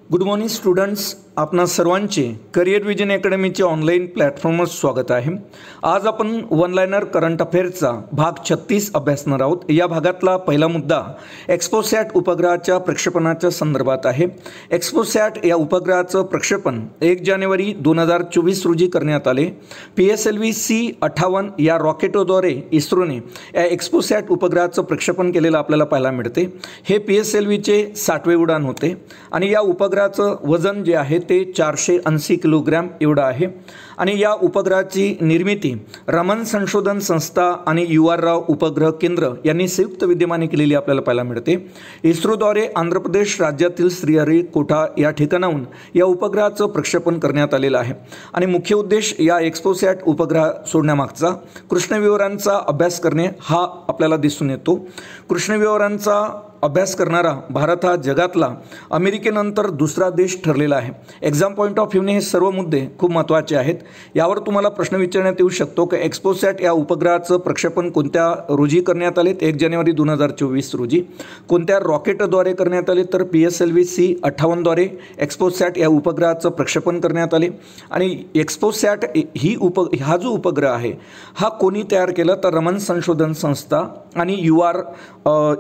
Good morning students, आपणा सर्वांचे career vision अकॅडमीचे online प्लॅटफॉर्मवर स्वागत आहे। आज आपण वन लाइनर करंट अफेअर्सचा भाग 36 अभ्यासणार आहोत। या भागातला पहिला मुद्दा एक्स्पोसॅट उपग्रहाच्या प्रक्षेपणाच्या संदर्भात आहे। एक्स्पोसॅट या उपग्रहाचं प्रक्षेपण 1 जानेवारी 2024 रोजी करण्यात आले। PSLV C-58 या रॉकेटद्वारे इस्रोने या एक्स्पोसॅट उपग्रहाचं प्रक्षेपण केलेलं आपल्याला पाहायला मिळते। हे PSLVचे 60वे उड्डाण होते आणि या उपग्रहाचं वजन जे आहे ते 480 किलोग्रॅम एवढं आहे आणि या उपग्रहाची निर्मिती रमन संशोधन संस्था आणि UR राव उपग्रह केंद्र यांनी संयुक्त विद्यमाने केलेली आपल्याला पाहायला मिळते। इस्रोद्वारे आंध्र प्रदेश राज्यातील श्रीहरिकोटा या ठिकाणाहून या उपग्रहाचं प्रक्षेपण करण्यात आलेलं आहे आणि मुख्य उद्देश या एक्स्पोसॅट उपग्रह सोडण्यामागचा कृष्णविवरांचा अभ्यास करणे हा आपल्याला दिसून येतो। कृष्णविवरांचा अभ्यास करणारा भारत हा जगातला अमेरिकेनंतर दुसरा देश ठरलेला आहे। एक्झाम पॉईंट ऑफ व्ह्यूने हे सर्व मुद्दे खूप महत्त्वाचे आहेत। यावर तुम्हाला प्रश्न विचारण्यात येऊ शकतो की एक्स्पोसॅट या उपग्रहाचं प्रक्षेपण कोणत्या रोजी करण्यात आले? 1 जानेवारी 2024 रोजी। कोणत्या रॉकेटद्वारे करण्यात आले? तर PSLV C-58 द्वारे एक्स्पोसॅट या उपग्रहाचं प्रक्षेपण करण्यात आले आणि एक्स्पोसॅट हा जो उपग्रह आहे हा कोणी तयार केला? तर रमन संशोधन संस्था आणि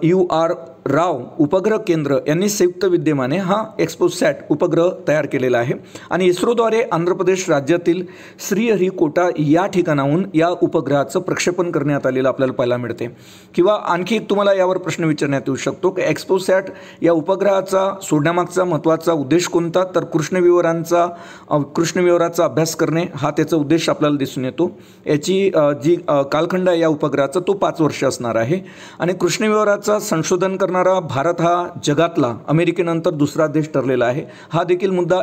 UR राव उपग्रह केंद्र यांनी संयुक्त विद्यमाने हा एक्स्पोसॅट उपग्रह तयार केलेला आहे आणि इस्रोद्वारे आंध्र प्रदेश राज्यातील श्रीहरिकोटा या ठिकाणाहून या उपग्रहाचं प्रक्षेपण करण्यात आलेलं आपल्याला पाहायला मिळते। किंवा आणखी एक तुम्हाला यावर प्रश्न विचारण्यात येऊ शकतो की एक्स्पोसॅट या उपग्रहाचा सोडण्यामागचा महत्त्वाचा उद्देश कोणता? तर कृष्णविवराचा अभ्यास करणे हा त्याचा उद्देश आपल्याला दिसून येतो। याची जी कालखंड आहे या उपग्रहाचा तो 5 वर्ष असणार आहे आणि कृष्णविवराचा संशोधन करणारा भारत हा जगातला अमेरिकेनंतर दुसरा देश ठरलेला आहे। हा देखील मुद्दा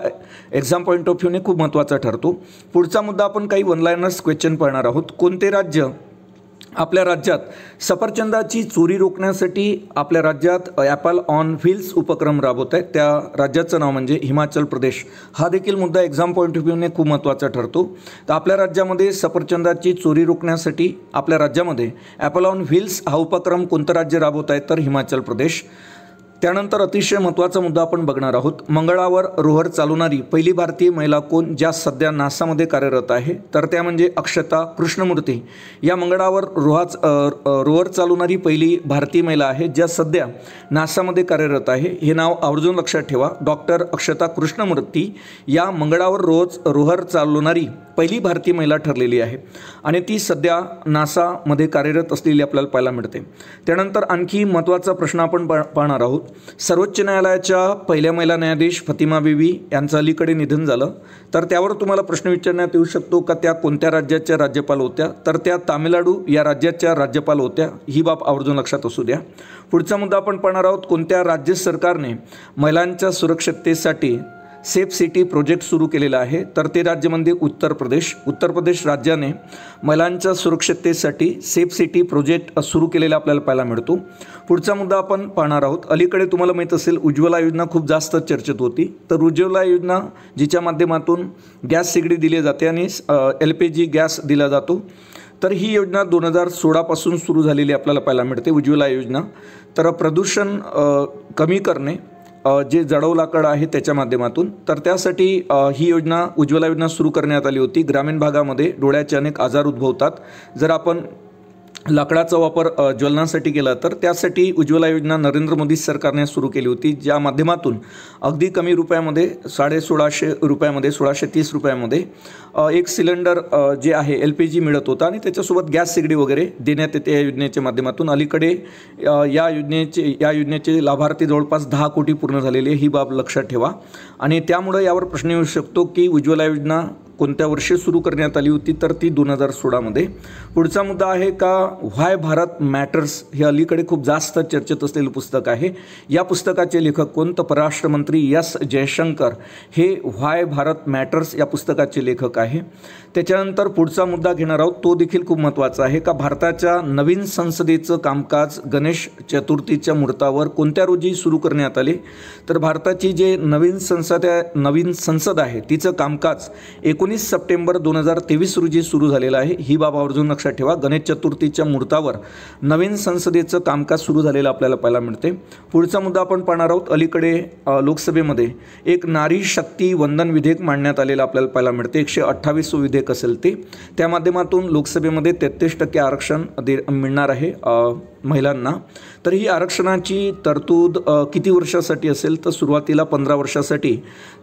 एक्झाम पॉईंट ऑफ व्ह्यूने खूप महत्त्वाचा ठरतो। पुढचा मुद्दा आपण काही वन लाइनर्स क्वेश्चन पाहणार आहोत। कोणते राज्य आपल्या राज्यात सफरचंदाची चोरी रोखण्यासाठी आपल्या राज्यात ॲपल ऑन व्हील्स उपक्रम राबवत आहे? त्या राज्याचं नाव म्हणजे हिमाचल प्रदेश। हा देखील मुद्दा एक्झाम पॉईंट ऑफ व्ह्यूने खूप महत्त्वाचा ठरतो। तर आपल्या राज्यामध्ये सफरचंदाची चोरी रोखण्यासाठी आपल्या राज्यामध्ये ॲपल ऑन व्हील्स हा उपक्रम कोणतं राज्य राबवत आहे? तर हिमाचल प्रदेश। त्यानंतर अतिशय महत्त्वाचा मुद्दा आपण बघणार आहोत। मंगळावर रोव्हर चालवणारी पहिली भारतीय महिला कोण, ज्या सध्या नासामध्ये कार्यरत आहे? तर त्या म्हणजे अक्षता कृष्णमूर्ती। या मंगळावर रोव्हर चालवणारी पहिली भारतीय महिला आहे ज्या सध्या नासामध्ये कार्यरत आहे। हे नाव आवर्जून लक्षात ठेवा। डॉक्टर अक्षता कृष्णमूर्ती या मंगळावर रोव्हर चालवणारी पहिली भारतीय महिला ठरलेली आहे आणि ती सध्या नासामध्ये कार्यरत असलेली आपल्याला पाहायला मिळते। त्यानंतर आणखी महत्त्वाचा प्रश्न आपण पाहणार आहोत। सर्वोच्च न्यायालयाच्या पहिल्या महिला न्यायाधीश फतिमा बीवी यांचं अलीकडे निधन झालं, तर त्यावर तुम्हाला प्रश्न विचारण्यात येऊ शकतो का त्या कोणत्या राज्याच्या राज्यपाल होत्या? तर त्या तामिळनाडू या राज्याच्या राज्यपाल होत्या। ही बाब आवर्जून लक्षात असू द्या। पुढचा मुद्दा आपण पाहणार आहोत। कोणत्या राज्य सरकारने महिलांच्या सुरक्षिततेसाठी सेफ सिटी प्रोजेक्ट सुरू केलेला आहे? तर ते राज्य म्हणजे उत्तर प्रदेश राज्याने महिलांच्या सुरक्षिततेसाठी सेफ सिटी प्रोजेक्ट सुरू केलेला आपल्याला पाहायला मिळतो। पुढचा मुद्दा आपण पाहणार आहोत। अलीकडे तुम्हाला माहीत असेल उज्ज्वला योजना खूप जास्त चर्चेत होती। तर उज्ज्वला योजना जिच्या माध्यमातून गॅस शेगडी दिली जाते आणि LPG गॅस दिला जातो, तर ही योजना 2016 पासून सुरू झालेली आपल्याला पाहायला मिळते उज्ज्वला योजना। तर प्रदूषण कमी करणे जे जळाऊ लाकड आहे त्याच्या माध्यमातून, तर त्यासाठी ही योजना उज्ज्वला योजना सुरू करण्यात आली होती। ग्रामीण भागामध्ये डोळ्याचे अनेक आजार उद्भवतात जर आपण लाकडाचा वापर ज्वलनासाठी केला, तर त्यासाठी उज्ज्वला योजना नरेंद्र मोदी सरकारने सुरू केली होती, ज्या माध्यमातून अगदी कमी रुपयामध्ये 1650 रुपयामध्ये 1630 रुपयामध्ये एक सिलेंडर जे आहे LPG मिळत होता आणि त्याच्यासोबत गॅस शेगडी वगैरे देण्यात येते या योजनेच्या माध्यमातून। अलीकडे या योजनेचे लाभार्थी जवळपास 10 कोटी पूर्ण झालेले, ही बाब लक्षात ठेवा। आणि त्यामुळे यावर प्रश्न येऊ शकतो की उज्ज्वला योजना कोणत्या वर्षी सुरू करण्यात आली होती? तर ती 2016 मध्ये। पुढचा मुद्दा आहे का व्हाय भारत मॅटर्स हे अलीकडे खूप जास्त चर्चेत असलेलं पुस्तक आहे। या पुस्तकाचे लेखक कोण? तर परराष्ट्र मंत्री S जयशंकर हे व्हाय भारत मॅटर्स या पुस्तकाचे लेखक आहे। त्याच्यानंतर पुढचा मुद्दा घेणार आहोत, तो देखील खूप महत्त्वाचा आहे का भारताच्या नवीन संसदेचं कामकाज गणेश चतुर्थीच्या मुहूर्तावर कोणत्या रोजी सुरू करण्यात आले? तर भारताची जे नवीन संसद आहे तिचं कामकाज 19 19 सप्टेंबर 2023 रोजी सुरू झालेला आहे. ही बाब आवर्जून लक्षात ठेवा. गणेश चतुर्थीच्या मुहूर्तावर नवीन संसदेचं कामकाज सुरू झालेलं आपल्याला पाहायला मिळते. पुढचा मुद्दा आपण पाहणार आहोत. अलीकडे लोकसभेमध्ये एक नारी शक्ती वंदन विधेयक मांडण्यात आलेलं आपल्याला पाहायला मिळते. 128 विधेयक असेल ते. त्या माध्यमातून लोकसभेमध्ये 33% आरक्षण मिळणार आहे महिलांना. तर ही आरक्षणाची तरतूद किती वर्षासाठी असेल तर सुरुवातीला 15 वर्षासाठी.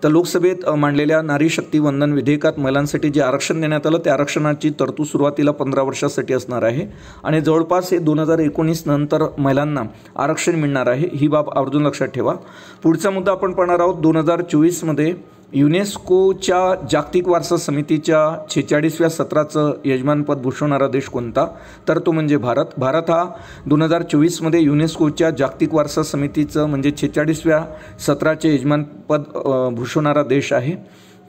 तर लोकसभेत मांडलेल्या नारी शक्ती वंदन विधेयकात महिलांसाठी जे आरक्षण देण्यात आलं त्या आरक्षणाची तरतूद सुरुवातीला 15 वर्षासाठी असणार आहे आणि जवळपास हे 2019 नंतर महिलांना आरक्षण मिळणार आहे. ही बाब आवर्जून लक्षात ठेवा. पुढचा मुद्दा आपण पाहणार आहोत. 2024मध्ये युनेस्कोच्या जागतिक वारसा समितीच्या 46व्या सत्राचं यजमानपद भूषवणारा देश कोणता तर तो म्हणजे भारत. भारत हा 2024मध्ये युनेस्कोच्या जागतिक वारसा समितीचं म्हणजे 46व्या सत्राचे यजमानपद भूषवणारा देश आहे.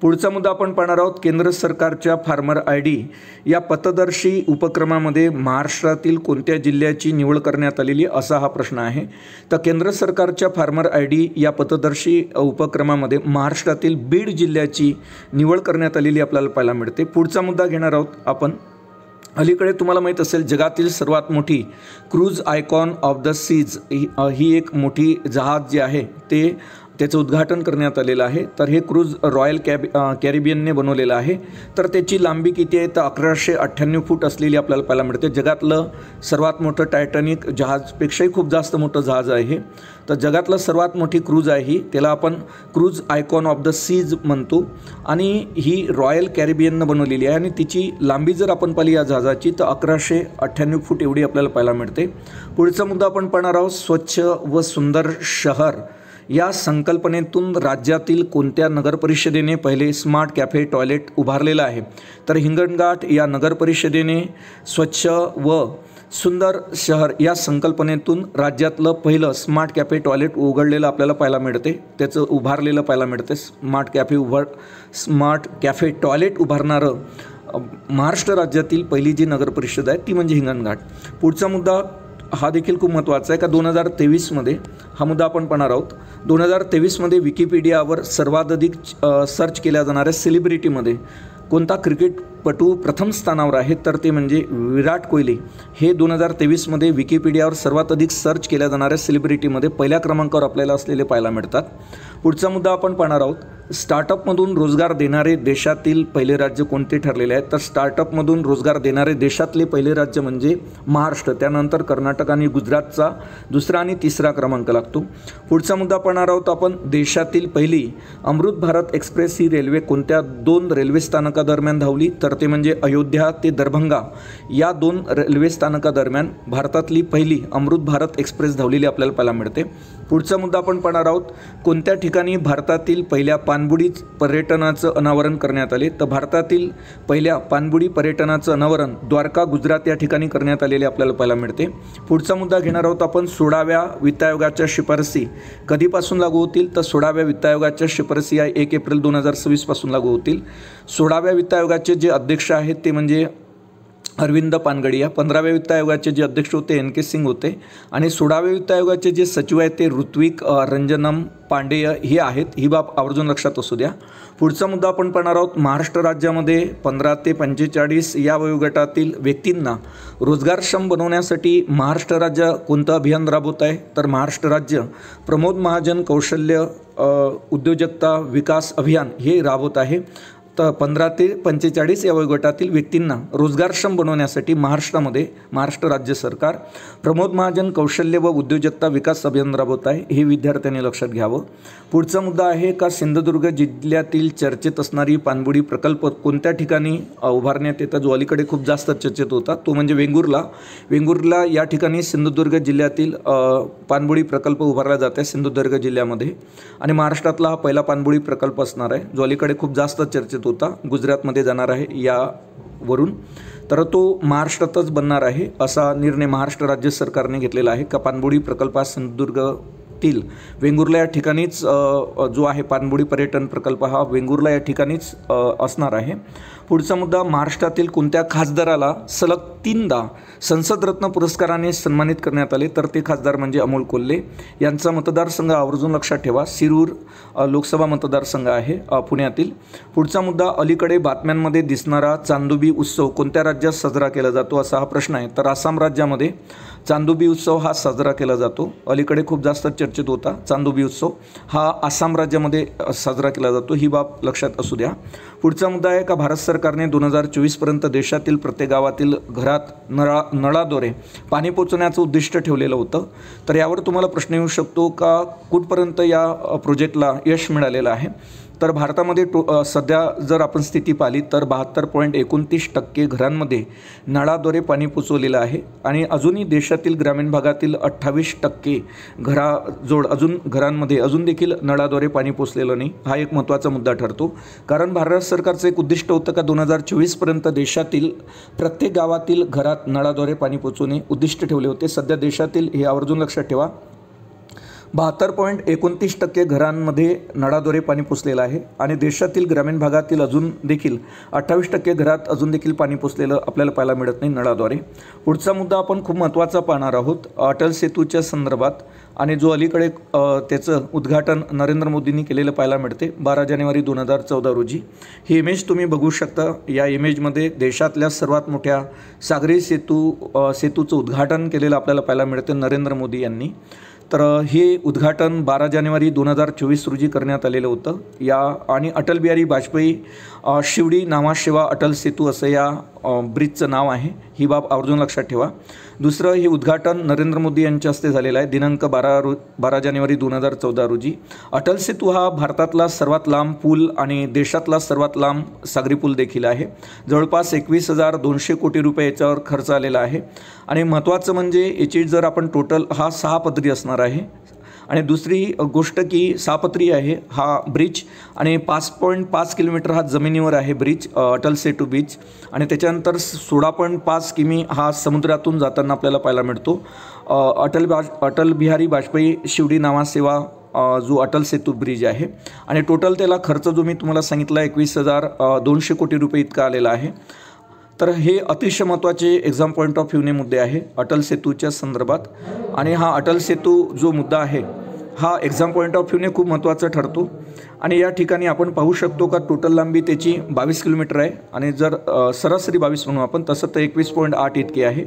पुढचा मुद्दा आपण पाहणार आहोत. केंद्र सरकारच्या फार्मर ID या पथदर्शी उपक्रमामध्ये महाराष्ट्रातील कोणत्या जिल्ह्याची निवड करण्यात आलेली असा हा प्रश्न आहे. तर केंद्र सरकारच्या फार्मर ID या पथदर्शी उपक्रमामध्ये महाराष्ट्रातील बीड जिल्ह्याची निवड करण्यात आलेली आपल्याला पाहायला मिळते. पुढचा मुद्दा घेणार आहोत आपण. अलीकडे तुम्हाला माहीत असेल जगातील सर्वात मोठी cruise icon of the Seas ही एक मोठी जहाज जे आहे त्याचं उद्घाटन करण्यात आलेलं आहे. तर हे क्रूज रॉयल कॅरिबियनने बनवलेलं आहे. तर त्याची लांबी किती आहे तर 1198 फूट असलेली आपल्याला पाहायला मिळते. जगातलं सर्वात मोठं टायटॅनिक जहाजपेक्षाही खूप जास्त मोठं जहाज आहे. तर जगातलं सर्वात मोठी क्रूज आहे ही. त्याला आपण cruise icon of the seas म्हणतो आणि ही रॉयल कॅरिबियननं बनवलेली आहे आणि तिची लांबी जर आपण पाहिली या जहाजाची तर 1198 फूट एवढी आपल्याला पाहायला मिळते. पुढचा मुद्दा आपण पाहणार आहोत. स्वच्छ व सुंदर शहर या संकल्पनेतून राज्यातील कोणत्या नगरपरिषदेने पहिले स्मार्ट कॅफे टॉयलेट उभारलेलं आहे तर हिंगणघाट या नगरपरिषदेने स्वच्छ व सुंदर शहर या संकल्पनेतून राज्यातलं पहिलं स्मार्ट कॅफे टॉयलेट उघडलेलं आपल्याला पाहायला मिळते. त्याचं उभारलेलं पाहायला मिळते. स्मार्ट कॅफे टॉयलेट उभारणारं महाराष्ट्र राज्यातील पहिली जी नगरपरिषद आहे ती म्हणजे हिंगणघाट. पुढचा मुद्दा हा देखील खूप महत्त्वाचा आहे का 2023मध्ये हा मुद्दा आपण पाहणार आहोत. 2023मध्ये विकिपीडियावर सर्वाधिक सर्च केल्या जाणाऱ्या सेलिब्रिटीमध्ये कोणता क्रिकेटपटू प्रथम स्थानावर आहे तर ते म्हणजे विराट कोहली. हे 2023मध्ये विकिपीडियावर सर्वात अधिक सर्च केल्या जाणाऱ्या सेलिब्रिटीमध्ये पहिल्या क्रमांकावर आपल्याला असलेले पाहायला मिळतात. पुढचा मुद्दा आपण पाहणार आहोत. स्टार्टअपमधून रोजगार देणारे देशातील पहिले राज्य कोणते ठरलेले आहेत तर स्टार्टअपमधून रोजगार देणारे देशातले पहिले राज्य म्हणजे महाराष्ट्र. त्यानंतर कर्नाटक आणि गुजरातचा दुसरा आणि तिसरा क्रमांक लागतो. पुढचा मुद्दा पाहणार आहोत आपण. देशातील पहिली अमृत भारत एक्सप्रेस ही रेल्वे कोणत्या 2 रेल्वे स्थानकादरम्यान धावली तर ते म्हणजे अयोध्या ते दरभंगा या 2 रेल्वे स्थानकादरम्यान भारतातली पहिली अमृत भारत एक्सप्रेस धावलेली आपल्याला पाहायला मिळते. पुढचा मुद्दा आपण पाहणार आहोत. कोणत्या ठिकाणी भारतातील पहिल्या पाणबुडी पर्यटनाचं अनावरण करण्यात आले तर भारतातील पहिल्या पाणबुडी पर्यटनाचं अनावरण द्वारका गुजरात या ठिकाणी करण्यात आलेले आपल्याला पाहायला मिळते. पुढचा मुद्दा घेणार आहोत आपण. 16व्या वित्त आयोगाच्या शिफारसी कधीपासून लागू होतील तर 16व्या वित्त आयोगाच्या शिफारसी या 1 एप्रिल 2026 पासून लागू होतील. 16व्या वित्त आयोगाचे जे अध्यक्ष आहेत ते म्हणजे अरविंद पानगडिया. 15व्या वित्त आयोगाचे जे अध्यक्ष होते NK सिंग होते आणि 16व्या वित्त आयोगाचे जे सचिव आहेत ते ऋत्विक रंजनम पांडेय हे आहेत. ही बाब आवर्जून लक्षात असू द्या. पुढचा मुद्दा आपण पाहणार आहोत. महाराष्ट्र राज्यामध्ये 15 ते 45 या वयोगटातील व्यक्तींना रोजगारक्षम बनवण्यासाठी महाराष्ट्र राज्य कोणतं अभियान राबवत आहे तर महाराष्ट्र राज्य प्रमोद महाजन कौशल्य उद्योजकता विकास अभियान हे राबवत आहे. तर 15 ते 45 या वयोगटातील व्यक्तींना रोजगारक्षम बनवण्यासाठी महाराष्ट्र राज्य सरकार प्रमोद महाजन कौशल्य व उद्योजकता विकास अभियान राबवत आहे. हे विद्यार्थ्यांनी लक्षात घ्यावं. पुढचा मुद्दा आहे का सिंधुदुर्ग जिल्ह्यातील चर्चेत असणारी पाणबुडी प्रकल्प कोणत्या ठिकाणी उभारण्यात येतात जो अलीकडे खूप जास्त चर्चेत होता तो म्हणजे वेंगुर्ला या ठिकाणी सिंधुदुर्ग जिल्ह्यातील पाणबुडी प्रकल्प उभारला जात आहे सिंधुदुर्ग जिल्ह्यामध्ये आणि महाराष्ट्रातला हा पहिला पाणबुडी प्रकल्प असणार आहे जो अलीकडे खूप जास्त चर्चेत होता. गुजरातमध्ये जाणार आहे यावरून. तर तो महाराष्ट्रातच बनणार आहे असा निर्णय महाराष्ट्र राज्य सरकारने घेतलेला आहे का पाणबुडी प्रकल्प हा सिंधुदुर्गतील वेंगुर्ला या ठिकाणीच जो आहे पाणबुडी पर्यटन प्रकल्प हा वेंगुर्ला या ठिकाणीच असणार आहे. पुढचा मुद्दा. महाराष्ट्रातील कोणत्या खासदाराला सलग 3दा संसदरत्न पुरस्काराने सन्मानित करण्यात आले, तर ते खासदार म्हणजे अमोल कोल्हे. यांचा मतदारसंघ आवर्जून लक्षात ठेवा, शिरूर लोकसभा मतदारसंघ आहे पुण्यातील. पुढचा मुद्दा, अलीकडे बातम्यांमध्ये दिसणारा चांदोबी उत्सव कोणत्या राज्यात साजरा केला जातो, असा हा प्रश्न आहे. तर आसाम राज्यामध्ये चांदोबी उत्सव हा साजरा केला जातो. अलीकडे खूप जास्त चर्चेत होता. चांदोबी उत्सव हा आसाम राज्यामध्ये साजरा केला जातो, ही बाब लक्षात असू द्या. पुढचा मुद्दा आहे का भारत सरकारने 2024पर्यंत देशातील प्रत्येक गावातील घरात नळाद्वारे पाणी पोचवण्याचं उद्दिष्ट ठेवलेलं होतं. तर यावर तुम्हाला प्रश्न येऊ शकतो का कुठपर्यंत या प्रोजेक्टला यश मिळालेलं आहे. तर भारतामध्ये सध्या जर आपण स्थिती पाहिली तर 72.29% घरांमध्ये नळाद्वारे पाणी पोचवलेलं आहे आणि अजूनही देशातील ग्रामीण भागातील 28% घराजवळ घरांमध्ये अजून देखील नळाद्वारे पाणी पोचलेलं नाही. हा एक महत्त्वाचा मुद्दा ठरतो, कारण भारत सरकारचं एक उद्दिष्ट होतं का 2024पर्यंत देशातील प्रत्येक गावातील घरात नळाद्वारे पाणी पोचवणे उद्दिष्ट ठेवले होते. सध्या देशातील, हे आवर्जून लक्षात ठेवा, 72.29% घरांमध्ये नळाद्वारे पाणी पोचलेलं आहे आणि देशातील ग्रामीण भागातील अजून देखील 28% घरात अजून देखील पाणी पोचलेलं आपल्याला पाहायला मिळत नाही नळाद्वारे. पुढचा मुद्दा आपण खूप महत्त्वाचा पाहणार आहोत अटल सेतूच्या संदर्भात, आणि जो अलीकडे त्याचं उद्घाटन नरेंद्र मोदींनी केलेलं पाहायला मिळते 12 जानेवारी 2014 रोजी. ही इमेज तुम्ही बघू शकता. या इमेजमध्ये देशातल्या सर्वात मोठ्या सागरी सेतूचं उद्घाटन केलेलं आपल्याला पाहायला मिळते नरेंद्र मोदी यांनी. तर हे उद्घाटन 12 जानेवारी 2024 रोजी करण्यात आलेलं होतं. आणि अटल बिहारी वाजपेयी शिवडी नावाशेवा अटल सेतू असं या ब्रिजचं नाव आहे. ही बाब आवर्जून लक्षात ठेवा. दुसरं, हे उद्घाटन नरेंद्र मोदी यांच्या हस्ते झालेलं आहे दिनांक 12 जानेवारी 2014 रोजी. अटल सेतू हा भारतातला सर्वात लांब पूल आणि देशातला सर्वात लांब सागरी पूल देखील आहे. जवळपास 21,200 कोटी रुपये याच्यावर खर्च आलेला आहे. आणि महत्त्वाचं म्हणजे याची जर आपण टोटल, हा 6 पदरी असणार आहे. आणि दुसरी गोष्ट की 6 पदरी आहे हा ब्रिज आणि 5.5 किलोमीटर हा जमिनीवर आहे ब्रिज, अटल सेतू ब्रिज. आणि त्याच्यानंतर 16.5 किमी हा समुद्रातून जाताना आपल्याला पाहायला मिळतो. अटल बिहारी वाजपेयी शिवडी नावासेवा जो अटल सेतू ब्रिज आहे. आणि टोटल त्याला खर्च जो मी तुम्हाला सांगितला 21,200 कोटी रुपये इतका आलेला आहे. तर हे अतिशय महत्त्वाचे एक्झाम पॉईंट ऑफ व्ह्यूने मुद्दे आहे अटल सेतूच्या संदर्भात. आणि हा अटल सेतू जो मुद्दा आहे हा एक्झाम पॉईंट ऑफ व्ह्यूने खूप महत्त्वाचा ठरतो. आणि या ठिकाणी आपण पाहू शकतो का टोटल लांबी त्याची 22 किलोमीटर आहे आणि जर सरासरी 22 म्हणू आपण तसं तर 21.8 इतकी आहे.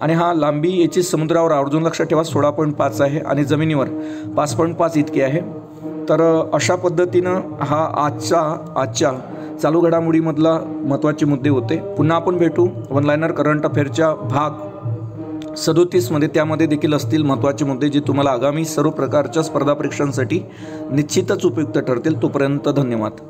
आणि हा लांबी याची समुद्रावर आवर्जून लक्षात ठेवा 16.5 आहे आणि जमिनीवर 5.5 इतकी आहे. तर अशा पद्धतीनं हा आजच्या चालू घडामोडीमधला महत्त्वाचे मुद्दे होते. पुन्हा आपण भेटू वन लायनर करंट अफेअरच्या भाग 37मध्ये. त्यामध्ये देखील असतील महत्त्वाचे मुद्दे जे तुम्हाला आगामी सर्व प्रकारच्या स्पर्धा परीक्षांसाठी निश्चितच उपयुक्त ठरतील. तोपर्यंत धन्यवाद.